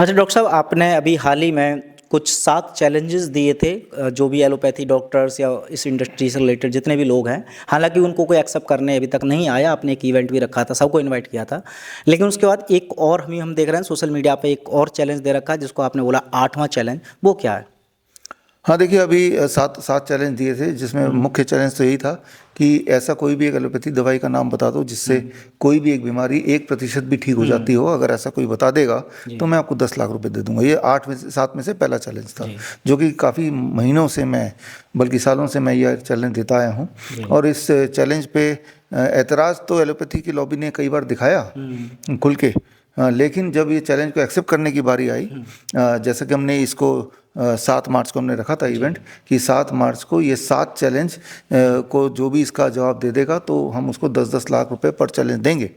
अच्छा डॉक्टर साहब, आपने अभी हाल ही में कुछ 7 चैलेंजेस दिए थे जो भी एलोपैथी डॉक्टर्स या इस इंडस्ट्री से रिलेटेड जितने भी लोग हैं, हालांकि उनको कोई एक्सेप्ट करने अभी तक नहीं आया। आपने एक इवेंट भी रखा था, सबको इनवाइट किया था, लेकिन उसके बाद एक और हम देख रहे हैं सोशल मीडिया पे एक और चैलेंज दे रखा है जिसको आपने बोला 8वां चैलेंज। वो क्या है? हाँ देखिए, अभी सात सात चैलेंज दिए थे, जिसमें मुख्य चैलेंज तो यही था कि ऐसा कोई भी एक एलोपैथी दवाई का नाम बता दो जिससे कोई भी एक बीमारी 1% भी ठीक हो जाती हो। अगर ऐसा कोई बता देगा तो मैं आपको 10 लाख रुपए दे दूंगा। ये 8 में से पहला चैलेंज था, जो कि काफ़ी महीनों से मैं, बल्कि सालों से मैं यह चैलेंज देता आया हूँ। और इस चैलेंज पे एतराज़ तो एलोपैथी की लॉबी ने कई बार दिखाया खुल के। लेकिन जब ये चैलेंज को एक्सेप्ट करने की बारी आई, जैसे कि हमने इसको 7 मार्च को हमने रखा था इवेंट, कि 7 मार्च को ये 7 चैलेंज को जो भी इसका जवाब दे देगा तो हम उसको 10-10 लाख रुपए पर चैलेंज देंगे।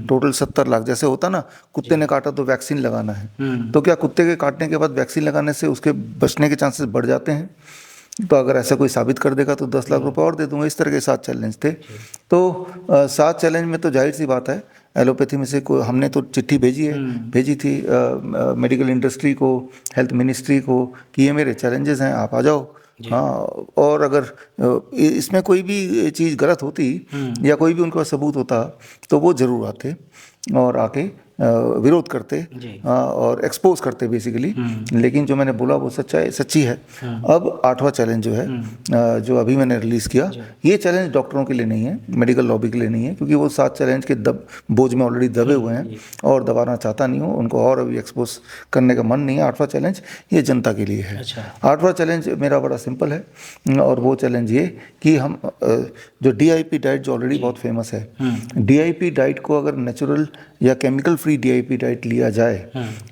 टोटल 70 लाख। जैसे होता ना, कुत्ते ने काटा तो वैक्सीन लगाना है, तो क्या कुत्ते के काटने के बाद वैक्सीन लगाने से उसके बचने के चांसेस बढ़ जाते हैं? तो अगर ऐसा कोई साबित कर देगा तो 10 लाख रुपए और दे दूंगा। इस तरह के 7 चैलेंज थे। तो 7 चैलेंज में तो जाहिर सी बात है, एलोपैथी में से कोई, हमने तो चिट्ठी भेजी थी मेडिकल इंडस्ट्री को, हेल्थ मिनिस्ट्री को, कि ये मेरे चैलेंजेस हैं, आप आ जाओ। हाँ, और अगर इसमें कोई भी चीज़ गलत होती या कोई भी उनका सबूत होता तो वो ज़रूर आते और आके विरोध करते, और एक्सपोज करते बेसिकली। लेकिन जो मैंने बोला वो सच्ची है। अब 8वां चैलेंज जो है, जो अभी मैंने रिलीज़ किया, ये चैलेंज डॉक्टरों के लिए नहीं है, मेडिकल लॉबी के लिए नहीं है, क्योंकि वो 7 चैलेंज के बोझ में ऑलरेडी दबे हुए हैं और दबाना चाहता नहीं हूँ उनको, और अभी एक्सपोज करने का मन नहीं है। 8वां चैलेंज ये जनता के लिए है। 8वां चैलेंज मेरा बड़ा सिंपल है, और वो चैलेंज ये कि हम जो DIP डाइट, जो ऑलरेडी बहुत फेमस है, DIP डाइट को अगर नेचुरल या केमिकल फ्री DIP डाइट लिया जाए,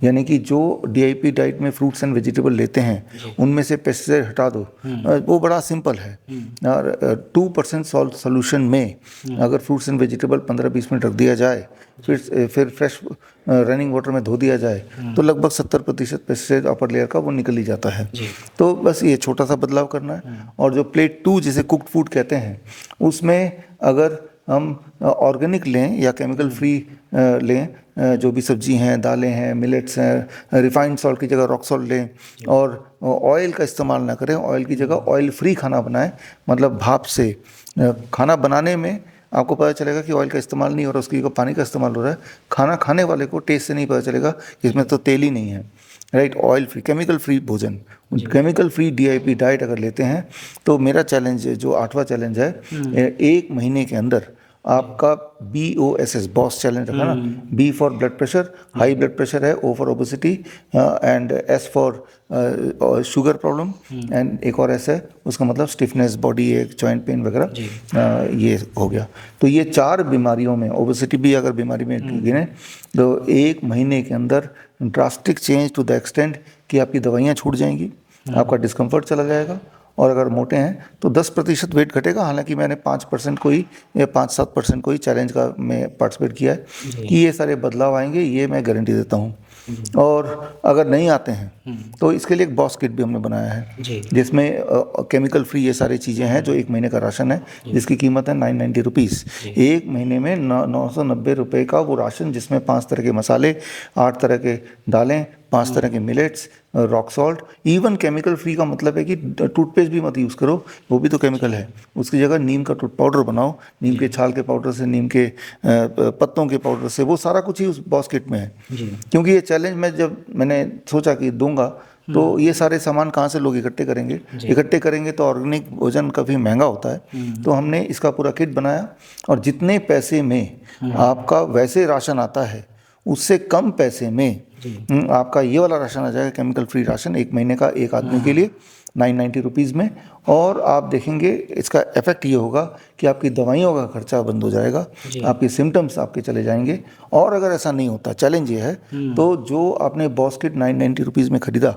यानी कि जो DIP डाइट में फ्रूट्स एंड वेजिटेबल लेते हैं उनमें से पेस्टिसाइड हटा दो। वो बड़ा सिंपल है। और 2% सॉल्ट सोल्यूशन में अगर फ्रूट्स एंड वेजिटेबल 15-20 मिनट रख दिया जाए, फिर फ्रेश रनिंग वाटर में धो दिया जाए, तो लगभग 70% पेस्टिसाइड अपर लेयर का वो निकल ही जाता है। तो बस ये छोटा सा बदलाव करना है। और जो प्लेट 2 जिसे कुक्ड फूड कहते हैं, उसमें अगर हम ऑर्गेनिक लें या केमिकल फ्री लें, जो भी सब्जी हैं, दालें हैं, मिलेट्स हैं, रिफाइंड सॉल्ट की जगह रॉक सॉल्ट लें, और ऑयल का इस्तेमाल ना करें, ऑयल की जगह ऑयल फ्री खाना बनाएं, मतलब भाप से खाना बनाने में आपको पता चलेगा कि ऑयल का इस्तेमाल नहीं हो रहा, उसकी जगह पानी का इस्तेमाल हो रहा है। खाना खाने वाले को टेस्ट से नहीं पता चलेगा कि इसमें तो तेल ही नहीं है, right. Oil free, chemical free भोजन, केमिकल फ्री DIP डाइट अगर लेते हैं, तो मेरा चैलेंज जो 8वां चैलेंज है, 1 महीने के अंदर आपका BOSS, बॉस चैलेंज रखा ना, B for blood pressure, high blood pressure है, O for obesity, and S for sugar problem, and एक और S है, उसका मतलब स्टिफनेस, बॉडी एक, जॉइंट पेन वगैरह, ये हो गया। तो ये 4 बीमारियों में, ओबेसिटी भी अगर बीमारी में गिने, तो 1 महीने के अंदर drastic change to the extent कि आपकी दवाइयाँ छूट जाएंगी, आपका डिस्कम्फर्ट चला जाएगा, और अगर मोटे हैं तो 10% वेट घटेगा। हालांकि मैंने 5% को ही या 5-7% को ही चैलेंज का में पार्टिसिपेट किया है कि ये सारे बदलाव आएंगे, ये मैं गारंटी देता हूँ। और अगर नहीं आते हैं तो इसके लिए एक बॉस किट भी हमने बनाया है, जिसमें केमिकल फ्री ये सारी चीज़ें हैं, जो 1 महीने का राशन है, जिसकी कीमत है 990 रुपीज़। 1 महीने में 990 रुपये का वो राशन, जिसमें 5 तरह के मसाले, 8 तरह के दालें, 5 तरह के millets, rock salt, even chemical free का मतलब है कि टूथपेस्ट भी मत यूज़ करो, वो भी तो केमिकल है। उसकी जगह नीम का टूथ पाउडर बनाओ, नीम के छाल के पाउडर से, नीम के पत्तों के पाउडर से, वो सारा कुछ ही उस बॉस किट में है। क्योंकि ये चैलेंज में जब मैंने सोचा कि दूंगा, तो ये सारे सामान कहाँ से लोग इकट्ठे करेंगे? इकट्ठे करेंगे तो ऑर्गेनिक भोजन काफ़ी महंगा होता है। तो हमने इसका पूरा किट बनाया, और जितने पैसे में आपका वैसे राशन आता है, उससे कम पैसे में आपका ये वाला राशन आ जाएगा, केमिकल फ्री राशन, 1 महीने का एक आदमी के लिए 990 रुपीज़ में। और आप देखेंगे इसका इफेक्ट ये होगा कि आपकी दवाइयों का खर्चा बंद हो जाएगा, आपके सिम्टम्स आपके चले जाएंगे। और अगर ऐसा नहीं होता, चैलेंज ये है, तो जो आपने बॉस किट 990 रुपीज़ में खरीदा,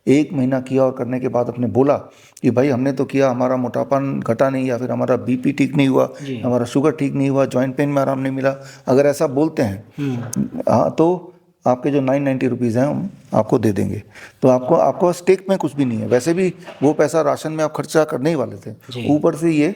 1 महीना किया और करने के बाद अपने बोला कि भाई हमने तो किया, हमारा मोटापन घटा नहीं, या फिर हमारा BP ठीक नहीं हुआ, हमारा शुगर ठीक नहीं हुआ, जॉइंट पेन में आराम नहीं मिला, अगर ऐसा बोलते हैं, हाँ, तो आपके जो 990 रुपीज़ हैं हम आपको दे देंगे। तो आपको स्टेक में कुछ भी नहीं है, वैसे भी वो पैसा राशन में आप खर्चा करने ही वाले थे, ऊपर से ये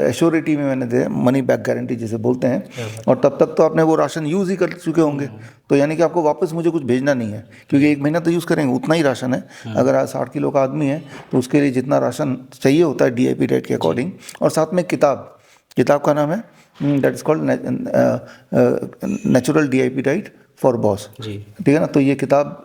एश्योरिटी में मैंने दे, मनी बैक गारंटी जिसे बोलते हैं, और तब तक तो आपने वो राशन यूज़ ही कर चुके होंगे, तो यानी कि आपको वापस मुझे कुछ भेजना नहीं है, क्योंकि 1 महीना तो यूज़ करेंगे, उतना ही राशन है। अगर आज 60 किलो का आदमी है तो उसके लिए जितना राशन चाहिए होता है DIP डाइट के अकॉर्डिंग, और साथ में किताब का नाम है that is called natural DIP diet for boss, ठीक है ना। तो ये किताब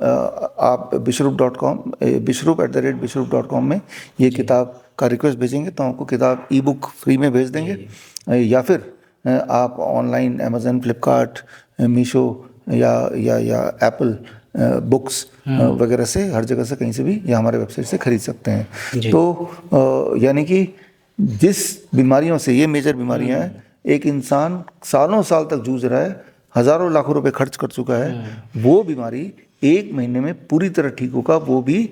आप bishrup@bishrup.com में ये किताब का रिक्वेस्ट भेजेंगे तो आपको किताब ई-बुक फ्री में भेज देंगे, या फिर आप ऑनलाइन अमेज़न, फ्लिपकार्ट, मीशो या एप्पल बुक्स वगैरह से, हर जगह से, कहीं से भी, या हमारे वेबसाइट से खरीद सकते हैं। तो यानी कि जिस बीमारियों से, ये मेजर बीमारियां हैं, एक इंसान सालों साल तक जूझ रहा है, हज़ारों लाखों रुपए खर्च कर चुका है, वो बीमारी 1 महीने में पूरी तरह ठीक होगा, वो भी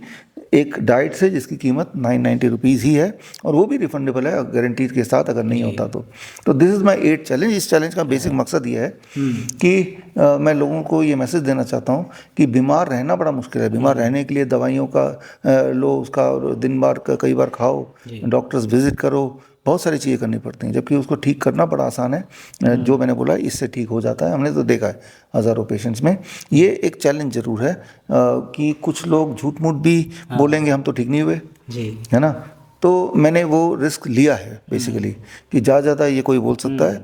एक डाइट से जिसकी कीमत 990 रुपीज़ ही है, और वो भी रिफंडेबल है गारंटी के साथ, अगर नहीं होता तो this is my 8th challenge. इस चैलेंज का बेसिक मकसद ये है कि मैं लोगों को ये मैसेज देना चाहता हूँ कि बीमार रहना बड़ा मुश्किल है। बीमार रहने के लिए दवाइयों का लो, उसका दिन बार कई बार खाओ, डॉक्टर्स विजिट करो, बहुत सारी चीज़ें करनी पड़ती हैं, जबकि उसको ठीक करना बड़ा आसान है। जो मैंने बोला, इससे ठीक हो जाता है, हमने तो देखा है हज़ारों पेशेंट्स में। ये एक चैलेंज ज़रूर है कि कुछ लोग झूठ मूठ भी बोलेंगे, हम तो ठीक नहीं हुए, है ना। तो मैंने वो रिस्क लिया है बेसिकली, कि ज़्यादा ये कोई बोल सकता है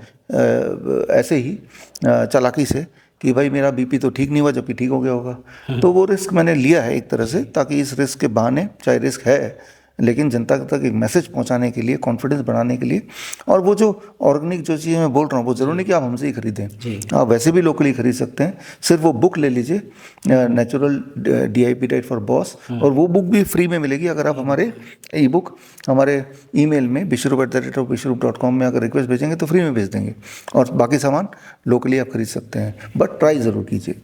ऐसे ही चालाकी से कि भाई मेरा BP तो ठीक नहीं हुआ, जबकि ठीक हो गया होगा। तो वो रिस्क मैंने लिया है एक तरह से, ताकि इस रिस्क के बहाने, चाहे रिस्क है लेकिन जनता तक एक मैसेज पहुंचाने के लिए, कॉन्फिडेंस बढ़ाने के लिए, और वो जो ऑर्गेनिक जो चीज़ मैं बोल रहा हूँ, वो ज़रूरी नहीं कि आप हमसे ही खरीदें, आप वैसे भी लोकली खरीद सकते हैं। सिर्फ वो बुक ले लीजिए, natural DIP diet for boss, और वो बुक भी फ्री में मिलेगी अगर आप हमारे ई-बुक हमारे ईमेल में bishrup@bishrup.com में अगर रिक्वेस्ट भेजेंगे तो फ्री में भेज देंगे, और बाकी सामान लोकली आप खरीद सकते हैं, बट ट्राई ज़रूर कीजिए।